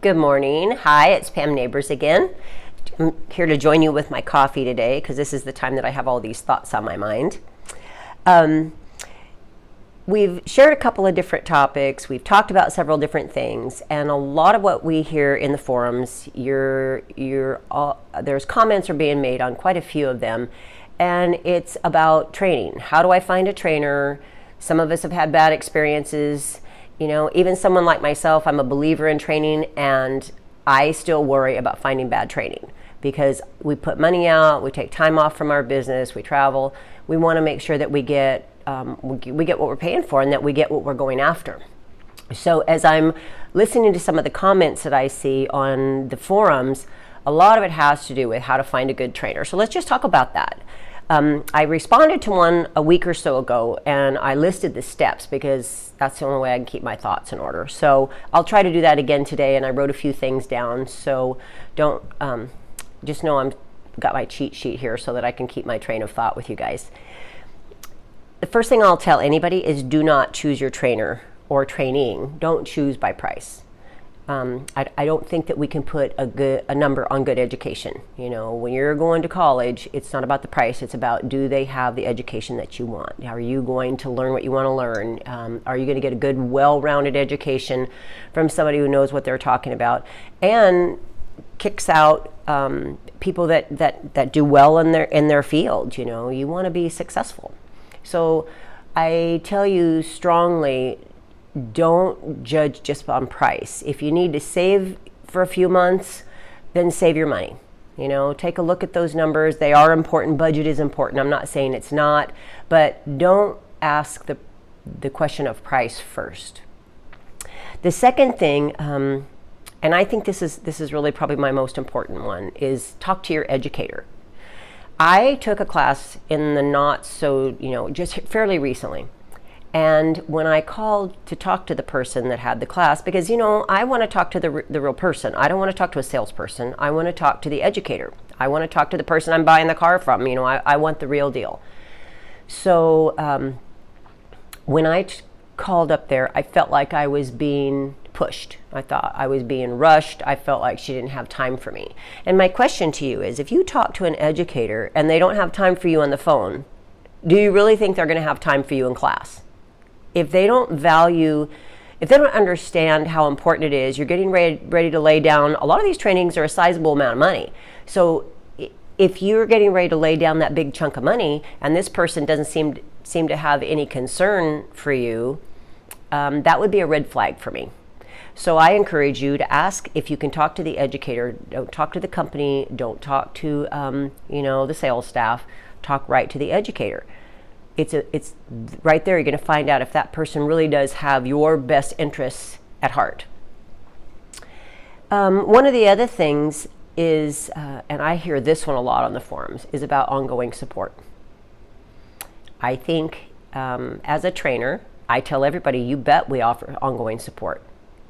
Good morning. Hi, it's Pam Neighbors again. I'm here to join you with my coffee today because this is the time that I have all these thoughts on my mind. We've shared a couple of different topics. We've talked about several different things, and a lot of what we hear in the forums, there's comments are being made on quite a few of them, and it's about training. How do I find a trainer? Some of us have had bad experiences. You know, even someone like myself, I'm a believer in training, and I still worry about finding bad training because we put money out, we take time off from our business, we travel. We want to make sure that we get what we're paying for and that we get what we're going after. So as I'm listening to some of the comments that I see on the forums, a lot of it has to do with how to find a good trainer. So let's just talk about that. I responded to one a week or so ago, and I listed the steps because that's the only way I can keep my thoughts in order. So I'll try to do that again today, and I wrote a few things down. So don't just know I've got my cheat sheet here so that I can keep my train of thought with you guys. The first thing I'll tell anybody is do not choose your trainer or training. Don't choose by price. I don't think that we can put a number on good education. You know, when you're going to college, it's not about the price. It's about, do they have the education that you want? Are you going to learn what you want to learn? Are you going to get a good, well-rounded education from somebody who knows what they're talking about and kicks out people that do well in their field? You know, you want to be successful. So I tell you strongly, don't judge just on price. If you need to save for a few months, then save your money. You know, take a look at those numbers. They are important. Budget is important. I'm not saying it's not, but don't ask the question of price first. The second thing, and I think this is really probably my most important one, is talk to your educator. I took a class in the just fairly recently. And when I called to talk to the person that had the class, because, you know, I want to talk to the real person. I don't want to talk to a salesperson. I want to talk to the educator. I want to talk to the person I'm buying the car from. You know, I want the real deal. So when I called up there, I felt like I was being pushed. I thought I was being rushed. I felt like she didn't have time for me. And my question to you is, if you talk to an educator and they don't have time for you on the phone, do you really think they're going to have time for you in class? If they don't understand how important it is, you're getting ready to lay down. A lot of these trainings are a sizable amount of money. So if you're getting ready to lay down that big chunk of money and this person doesn't seem to have any concern for you, that would be a red flag for me. So I encourage you to ask if you can talk to the educator. Don't talk to the company. Don't talk to the sales staff. Talk right to the educator. It's right there. You're going to find out if that person really does have your best interests at heart. One of the other things is, and I hear this one a lot on the forums, is about ongoing support. I think as a trainer, I tell everybody, you bet we offer ongoing support.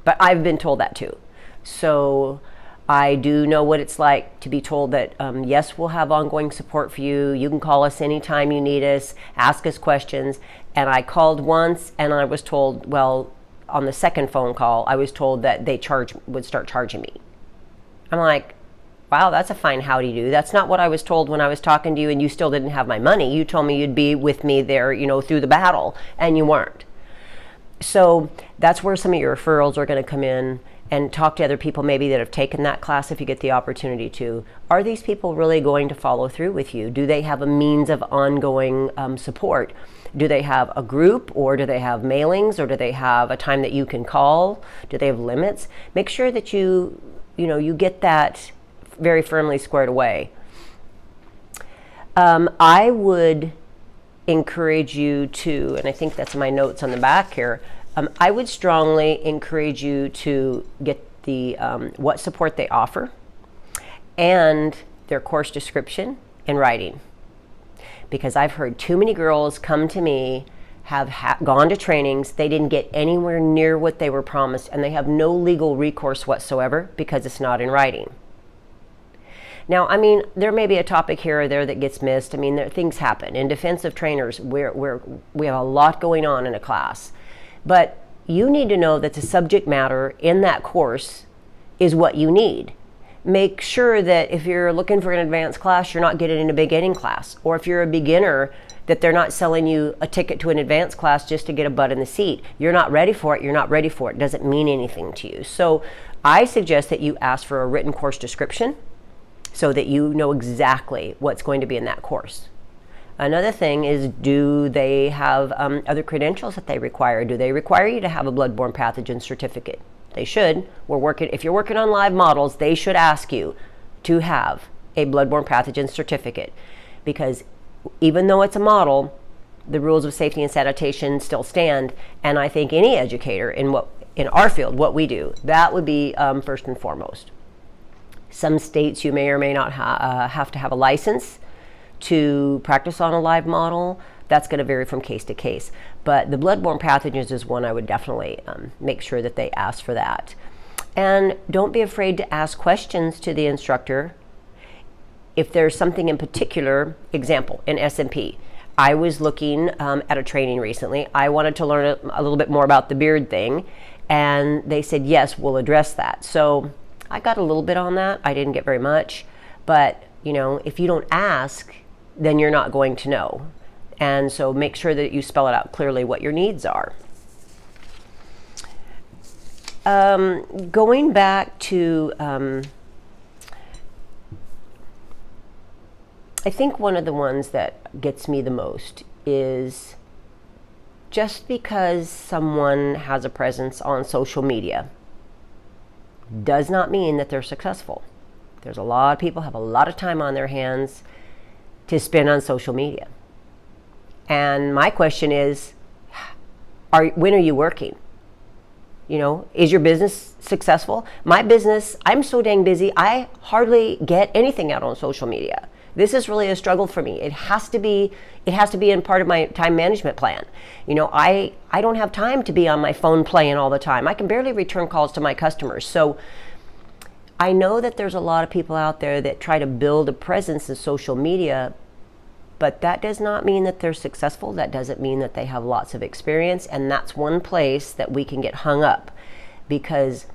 But I've been told that too. So I do know what it's like to be told that, yes, we'll have ongoing support for you. You can call us anytime you need us, ask us questions. And I called once and I was told, well, on the second phone call, I was told that they would start charging me. I'm like, wow, that's a fine howdy-do. That's not what I was told when I was talking to you and you still didn't have my money. You told me you'd be with me there, through the battle, and you weren't. So that's where some of your referrals are going to come in. And talk to other people maybe that have taken that class if you get the opportunity to. Are these people really going to follow through with you? Do they have a means of ongoing support? Do they have a group, or do they have mailings, or do they have a time that you can call? Do they have limits? Make sure that you get that very firmly squared away. I would encourage you to, and I think that's my notes on the back here, I would strongly encourage you to get the what support they offer and their course description in writing. Because I've heard too many girls come to me, have gone to trainings, they didn't get anywhere near what they were promised, and they have no legal recourse whatsoever because it's not in writing. Now, I mean, there may be a topic here or there that gets missed. I mean, things happen. In defensive trainers, we have a lot going on in a class. But you need to know that the subject matter in that course is what you need. Make sure that if you're looking for an advanced class, you're not getting a beginning class. Or if you're a beginner, that they're not selling you a ticket to an advanced class just to get a butt in the seat. You're not ready for it, you're not ready for it. It doesn't mean anything to you. So I suggest that you ask for a written course description so that you know exactly what's going to be in that course. Another thing is, do they have other credentials that they require? Do they require you to have a bloodborne pathogen certificate? They should. If you're working on live models, they should ask you to have a bloodborne pathogen certificate, because even though it's a model, the rules of safety and sanitation still stand. And I think any educator in our field, what we do, that would be first and foremost. Some states you may or may not have to have a license to practice on a live model. That's going to vary from case to case. But the bloodborne pathogens is one I would definitely make sure that they ask for that. And don't be afraid to ask questions to the instructor. If there's something in particular, example, in S&P, I was looking at a training recently. I wanted to learn a little bit more about the beard thing, and they said, yes, we'll address that. So I got a little bit on that. I didn't get very much, but if you don't ask, then you're not going to know. And so make sure that you spell it out clearly what your needs are. Going back to, I think one of the ones that gets me the most is, just because someone has a presence on social media does not mean that they're successful. There's a lot of people have a lot of time on their hands to spend on social media. And my question is, when are you working? Is your business successful? My business, I'm so dang busy, I hardly get anything out on social media. This is really a struggle for me. It has to be in part of my time management plan. I don't have time to be on my phone playing all the time. I can barely return calls to my customers. So I know that there's a lot of people out there that try to build a presence in social media, but that does not mean that they're successful. That doesn't mean that they have lots of experience. And that's one place that we can get hung up, because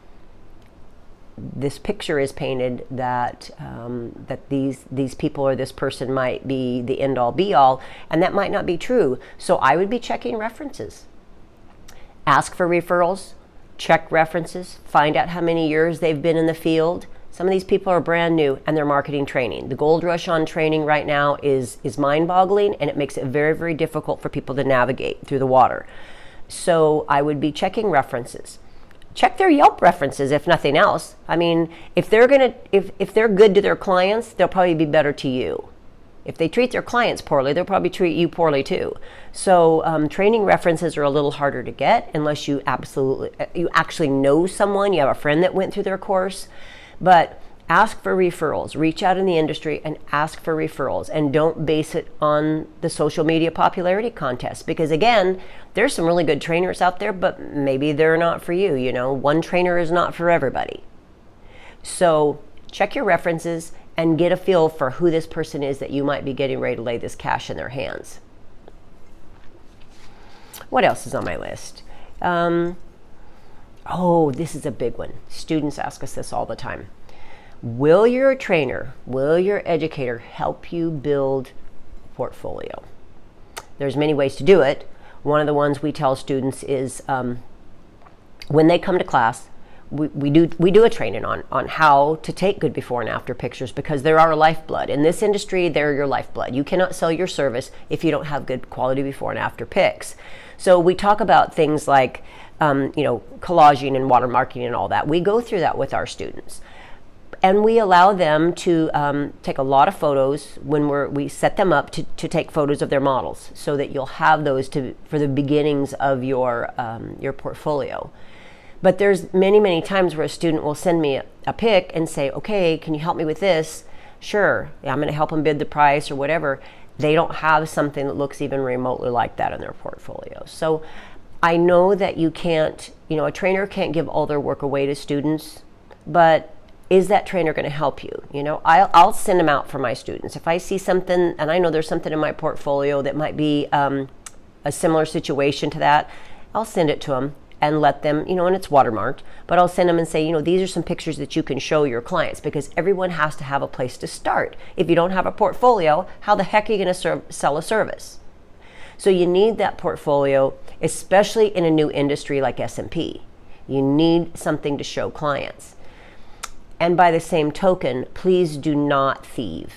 this picture is painted that that these people or this person might be the end-all be-all, and that might not be true. So I would be checking references. Ask for referrals, check references, find out how many years they've been in the field. Some of these people are brand new and they're marketing training. The gold rush on training right now is mind-boggling, and it makes it very, very difficult for people to navigate through the water. So I would be checking references. Check their Yelp references, if nothing else. I mean, if they're good to their clients, they'll probably be better to you. If they treat their clients poorly, they'll probably treat you poorly too. So training references are a little harder to get unless you actually know someone, you have a friend that went through their course. But ask for referrals. Reach out in the industry and ask for referrals, and don't base it on the social media popularity contest, because again, there's some really good trainers out there, but maybe they're not for you. One trainer is not for everybody. So check your references and get a feel for who this person is that you might be getting ready to lay this cash in their hands. What else is on my list? This is a big one. Students ask us this all the time. Will your trainer, will your educator help you build a portfolio? There's many ways to do it. One of the ones we tell students is when they come to class, we do a training on how to take good before and after pictures, because they're our lifeblood. In this industry, they're your lifeblood. You cannot sell your service if you don't have good quality before and after pics. So we talk about things like collaging and watermarking and all that. We go through that with our students. And we allow them to take a lot of photos when we set them up to take photos of their models, so that you'll have those for the beginnings of your portfolio. But there's many, many times where a student will send me a pic and say, okay, can you help me with this? Sure, I'm going to help them bid the price or whatever. They don't have something that looks even remotely like that in their portfolio. So I know that you can't, a trainer can't give all their work away to students, but is that trainer going to help you? I'll send them out for my students. If I see something and I know there's something in my portfolio that might be a similar situation to that, I'll send it to them and let them, and it's watermarked, but I'll send them and say, these are some pictures that you can show your clients, because everyone has to have a place to start. If you don't have a portfolio, how the heck are you going to sell a service? So you need that portfolio, especially in a new industry like S&P. You need something to show clients. And by the same token, please do not thieve.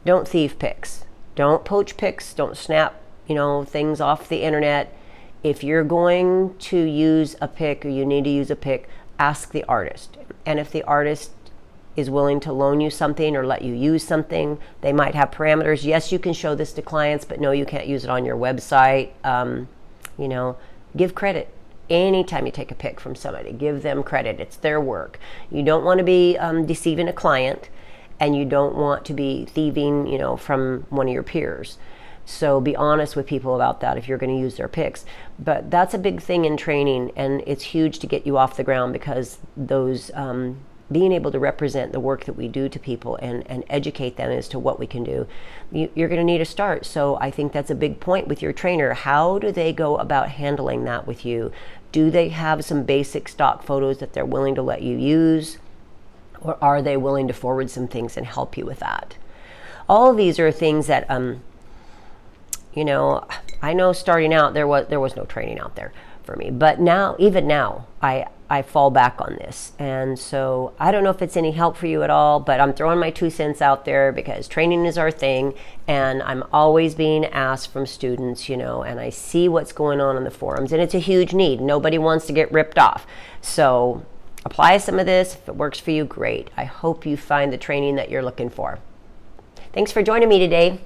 Don't thieve pics. Don't poach pics. Don't snap, things off the internet. If you're going to use a pic, or you need to use a pic, ask the artist. And if the artist is willing to loan you something or let you use something, they might have parameters. Yes, you can show this to clients, but no, you can't use it on your website. Give credit. Anytime you take a pic from somebody, give them credit. It's their work. You don't want to be deceiving a client, and you don't want to be thieving, from one of your peers. So be honest with people about that if you're going to use their pics. But that's a big thing in training, and it's huge to get you off the ground, because those being able to represent the work that we do to people and educate them as to what we can do, you're going to need a start. So I think that's a big point with your trainer. How do they go about handling that with you? Do they have some basic stock photos that they're willing to let you use? Or are they willing to forward some things and help you with that? All of these are things that, I know starting out there was no training out there for me. But now, even now, I fall back on this. And so I don't know if it's any help for you at all, but I'm throwing my 2 cents out there, because training is our thing. And I'm always being asked from students, and I see what's going on in the forums, and it's a huge need. Nobody wants to get ripped off. So apply some of this. If it works for you, great. I hope you find the training that you're looking for. Thanks for joining me today.